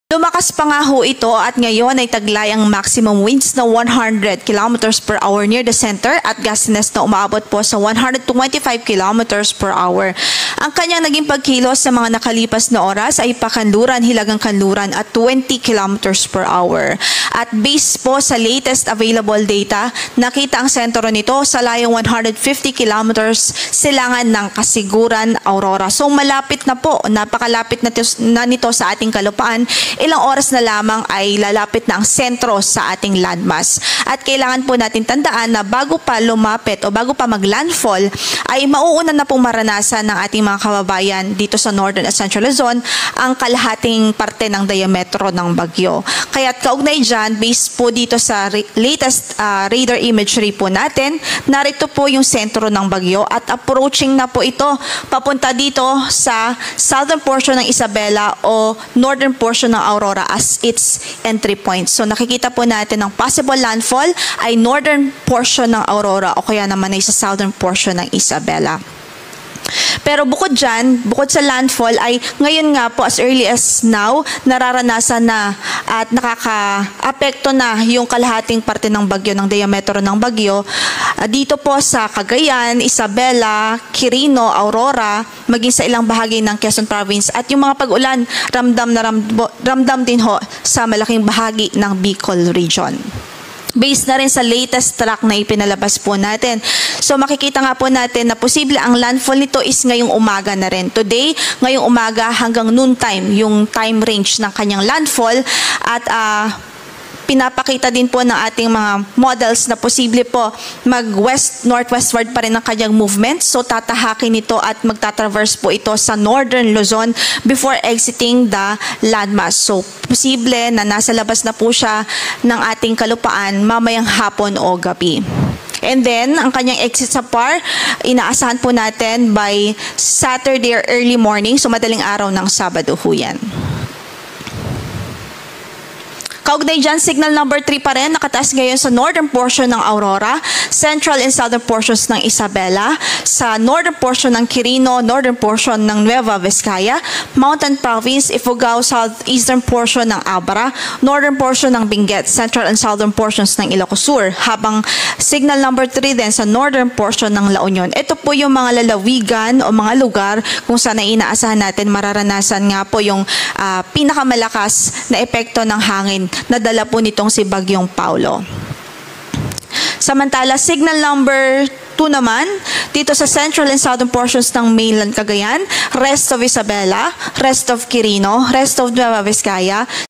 Lumakas pa nga ho ito at ngayon ay taglay ang maximum winds na 100 km per hour near the center at gustiness na umaabot po sa 125 km per hour. Ang kanyang naging pagkilos sa mga nakalipas na oras ay pakanluran, hilagang kanluran at 20 km per hour. At based po sa latest available data, nakita ang sentro nito sa layong 150 km silangan ng Kasiguran, Aurora. So malapit na po, napakalapit na nito sa ating kalupaan. Ilang oras na lamang ay lalapit na ang sentro sa ating landmass. At kailangan po natin tandaan na bago pa lumapit o bago pa mag-landfall, ay mauuna na pong maranasan ng ating mga kababayan dito sa Northern at Central Luzon ang kalahating parte ng diametro ng bagyo. Kaya't kaugnay dyan, based po dito sa latest radar imagery po natin, narito po yung sentro ng bagyo at approaching na po ito papunta dito sa southern portion ng Isabela o northern portion ng Aurora as its entry point. So nakikita po natin ang possible landfall ay northern portion ng Aurora o kaya naman ay sa southern portion ng Isabela. Pero bukod dyan, bukod sa landfall ay ngayon nga po as early as now, nararanasan na at nakaka-apekto na yung kalahating parte ng bagyo, ng diametro ng bagyo. Dito po sa Cagayan, Isabela, Quirino, Aurora, maging sa ilang bahagi ng Quezon Province. At yung mga pag-ulan, ramdam din ho sa malaking bahagi ng Bicol Region. Based na rin sa latest track na ipinalabas po natin. So makikita nga po natin na posible ang landfall nito is ngayong umaga na rin. Today, ngayong umaga hanggang noontime, yung time range ng kanyang landfall at pinapakita din po ng ating mga models na posible po mag-west-northwestward pa rin ang kanyang movement. So tatahakin ito at magtatraverse po ito sa northern Luzon before exiting the landmass. So posible na nasa labas na po siya ng ating kalupaan mamayang hapon o gabi. And then, ang kanyang exit sa PAR, inaasahan po natin by Saturday or early morning, so madaling araw ng Sabado ho yan. Kaugnay dyan, signal number 3 pa rin, nakataas ngayon sa northern portion ng Aurora, central and southern portions ng Isabela, sa northern portion ng Quirino, northern portion ng Nueva Vizcaya, Mountain Province, Ifugao, southeastern portion ng Abra, northern portion ng Benguet, central and southern portions ng Ilocos Sur, habang signal number 3 din sa northern portion ng La Union. Ito po yung mga lalawigan o mga lugar kung saan inaasahan natin mararanasan nga po yung pinakamalakas na epekto ng hangin na dala po nitong si Bagyong Paulo. Samantala, signal number 2 naman, dito sa central and southern portions ng mainland Cagayan, rest of Isabela, rest of Quirino, rest of Nueva Vizcaya,